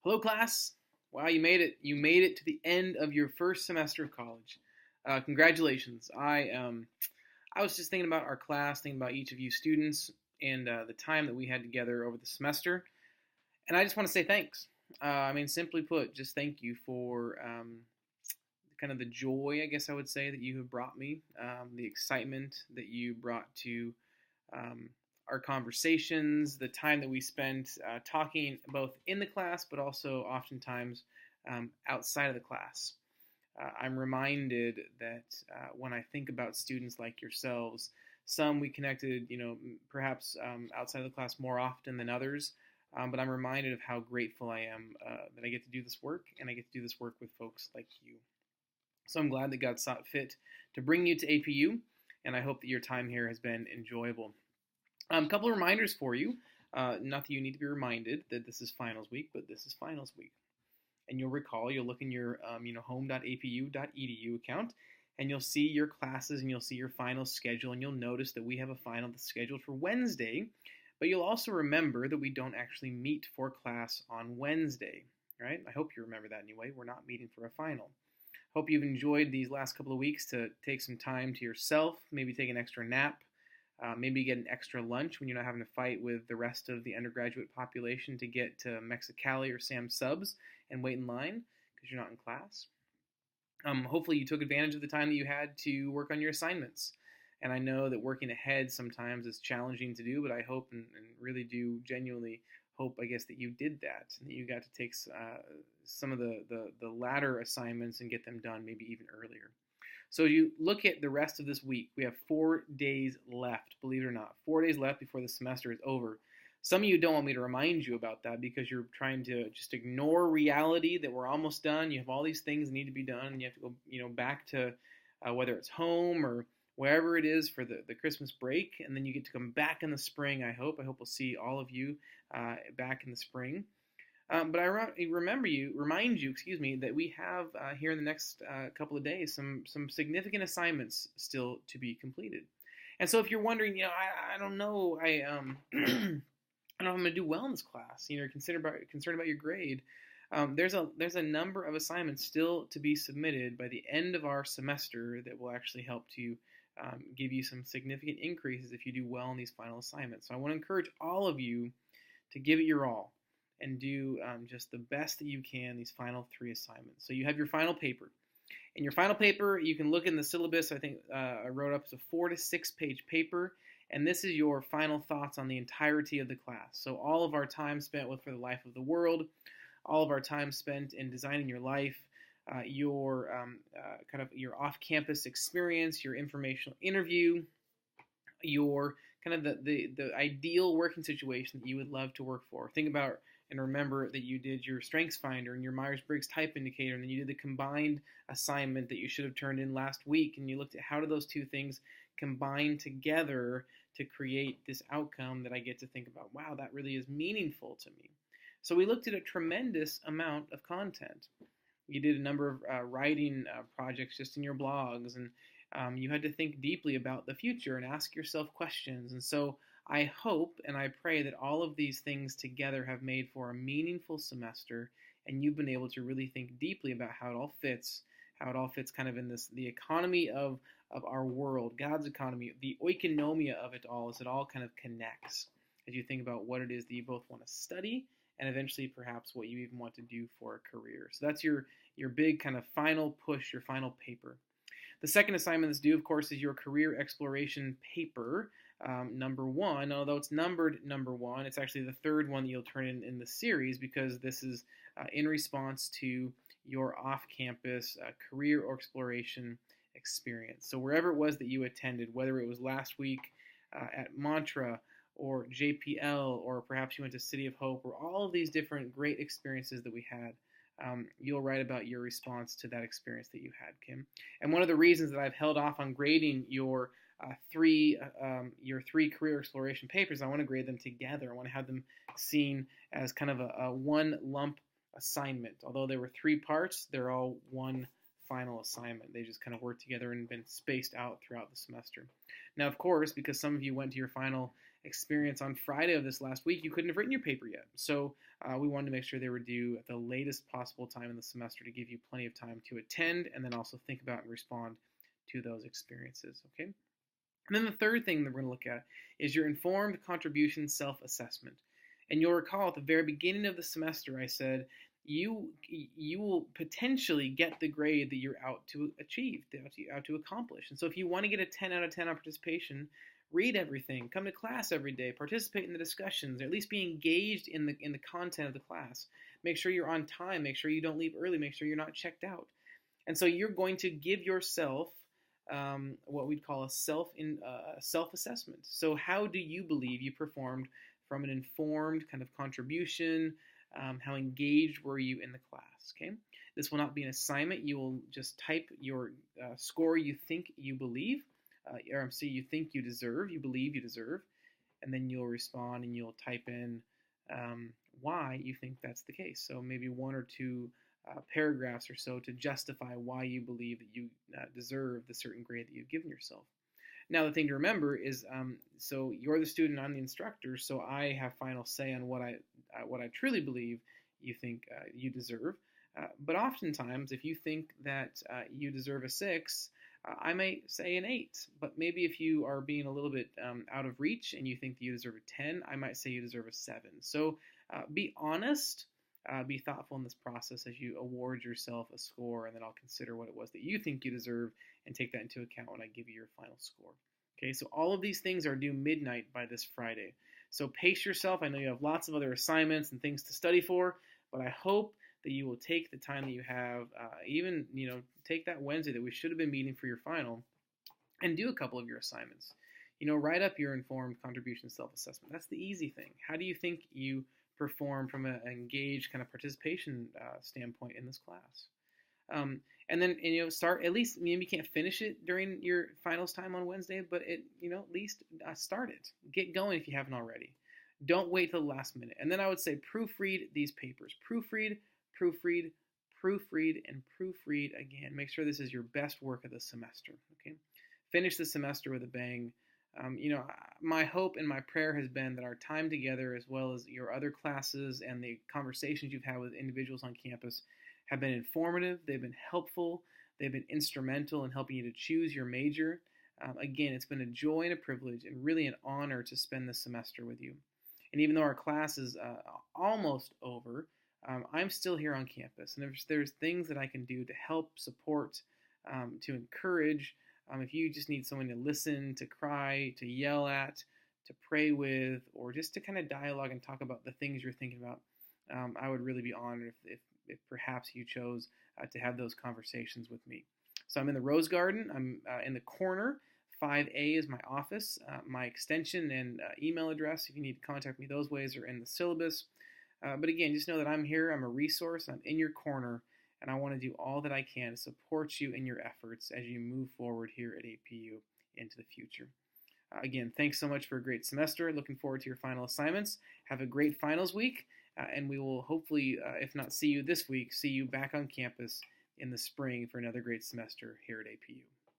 Hello, class. Wow, you made it. You made it to the end of your first semester of college. Congratulations. I was just thinking about our class, thinking about each of you students, and the time that we had together over the semester. And I just want to say thanks. Simply put, just thank you for kind of the joy, I guess I would say, that you have brought me, the excitement that you brought to um, our conversations, the time that we spent talking both in the class, but also oftentimes outside of the class. I'm reminded that when I think about students like yourselves, some we connected, perhaps outside of the class more often than others. But I'm reminded of how grateful I am that I get to do this work, and I get to do this work with folks like you. So I'm glad that God saw it fit to bring you to APU, and I hope that your time here has been enjoyable. A couple of reminders for you. Not that you need to be reminded that this is finals week, but this is finals week. And you'll recall, you'll look in your home.apu.edu account, and you'll see your classes and you'll see your final schedule, and you'll notice that we have a final that's scheduled for Wednesday, but you'll also remember that we don't actually meet for class on Wednesday, right? I hope you remember that anyway. We're not meeting for a final. Hope you've enjoyed these last couple of weeks to take some time to yourself, maybe take an extra nap, maybe get an extra lunch when you're not having to fight with the rest of the undergraduate population to get to Mexicali or Sam's Subs and wait in line because you're not in class. Hopefully you took advantage of the time that you had to work on your assignments. And I know that working ahead sometimes is challenging to do, but I hope and really do genuinely hope, I guess, that you did that, and that you got to take some of the latter assignments and get them done maybe even earlier. So you look at the rest of this week. We have 4 days left, believe it or not. 4 days left before the semester is over. Some of you don't want me to remind you about that because you're trying to just ignore reality that we're almost done. You have all these things that need to be done, and you have to go, back to whether it's home or wherever it is for the Christmas break, and then you get to come back in the spring, I hope. I hope we'll see all of you back in the spring. But I remind you, that we have here in the next couple of days some significant assignments still to be completed. And so if you're wondering, I don't know, I I don't know if I'm going to do well in this class. You're concerned about your grade. There's a number of assignments still to be submitted by the end of our semester that will actually help to give you some significant increases if you do well in these final assignments. So I want to encourage all of you to give it your all and do just the best that you can these final 3 assignments. So you have your final paper. In your final paper, you can look in the syllabus. I think I wrote up as a 4 to 6 page paper, and this is your final thoughts on the entirety of the class. So all of our time spent with For the Life of the World, all of our time spent in designing your life, your kind of your off-campus experience, your informational interview, your kind of the ideal working situation that you would love to work for. Think about and remember that you did your Strengths Finder and your Myers-Briggs Type Indicator, and then you did the combined assignment that you should have turned in last week, and you looked at how do those two things combine together to create this outcome that I get to think about, wow, that really is meaningful to me. So we looked at a tremendous amount of content. You did a number of writing projects just in your blogs, and you had to think deeply about the future and ask yourself questions. And so I hope and I pray that all of these things together have made for a meaningful semester, and you've been able to really think deeply about how it all fits kind of in the economy of our world, God's economy, the oikonomia of it all, as it all kind of connects as you think about what it is that you both want to study and eventually perhaps what you even want to do for a career. So that's your big kind of final push, your final paper. The second assignment that's due, of course, is your career exploration paper, number 1. Although it's numbered number 1, it's actually the third one that you'll turn in the series because this is in response to your off-campus career or exploration experience. So wherever it was that you attended, whether it was last week at Mantra or JPL, or perhaps you went to City of Hope, or all of these different great experiences that we had, you'll write about your response to that experience that you had, Kim. And one of the reasons that I've held off on grading your 3 career exploration papers, I want to grade them together. I want to have them seen as kind of a one lump assignment. Although there were 3 parts, they're all one final assignment. They just kind of work together and been spaced out throughout the semester. Now, of course, because some of you went to your final experience on Friday of this last week, you couldn't have written your paper yet. So we wanted to make sure they were due at the latest possible time in the semester to give you plenty of time to attend and then also think about and respond to those experiences, okay? And then the third thing that we're going to look at is your informed contribution self-assessment. And you'll recall at the very beginning of the semester, I said, you will potentially get the grade that you're out to achieve, out to accomplish. And so if you want to get a 10 out of 10 on participation, read everything, come to class every day, participate in the discussions, or at least be engaged in the content of the class. Make sure you're on time, make sure you don't leave early, make sure you're not checked out. And so you're going to give yourself what we'd call a self-assessment. So how do you believe you performed from an informed kind of contribution? How engaged were you in the class? Okay, this will not be an assignment. You will just type your score you think you believe, you think you deserve, you believe you deserve, and then you'll respond and you'll type in why you think that's the case. So maybe one or two paragraphs or so to justify why you believe that you deserve the certain grade that you've given yourself. Now, the thing to remember is, so you're the student, I'm the instructor, so I have final say on what I truly believe you think you deserve. But oftentimes, if you think that you deserve a 6, I might say an 8. But maybe if you are being a little bit out of reach and you think that you deserve a 10, I might say you deserve a 7. So be honest. Be thoughtful in this process as you award yourself a score, and then I'll consider what it was that you think you deserve and take that into account when I give you your final score. Okay, so all of these things are due midnight by this Friday. So pace yourself. I know you have lots of other assignments and things to study for, but I hope that you will take the time that you have, take that Wednesday that we should have been meeting for your final, and do a couple of your assignments. Write up your informed contribution self-assessment. That's the easy thing. How do you think you perform from an engaged kind of participation standpoint in this class? And then start, at least maybe you can't finish it during your finals time on Wednesday, but at least start it. Get going if you haven't already. Don't wait till the last minute. And then I would say proofread these papers. Proofread, proofread, proofread, and proofread again. Make sure this is your best work of the semester. Okay, finish the semester with a bang. My hope and my prayer has been that our time together, as well as your other classes and the conversations you've had with individuals on campus, have been informative, they've been helpful, they've been instrumental in helping you to choose your major. Again, it's been a joy and a privilege and really an honor to spend this semester with you. And even though our class is almost over, I'm still here on campus. And if there's things that I can do to help, support, to encourage, if you just need someone to listen, to cry, to yell at, to pray with, or just to kind of dialogue and talk about the things you're thinking about, I would really be honored if perhaps you chose to have those conversations with me. So I'm in the Rose Garden. I'm in the corner. 5A is my office. My extension and email address, if you need to contact me those ways, are in the syllabus. But again, just know that I'm here. I'm a resource. I'm in your corner. And I want to do all that I can to support you in your efforts as you move forward here at APU into the future. Again, thanks so much for a great semester. Looking forward to your final assignments. Have a great finals week, and we will hopefully, if not see you this week, see you back on campus in the spring for another great semester here at APU.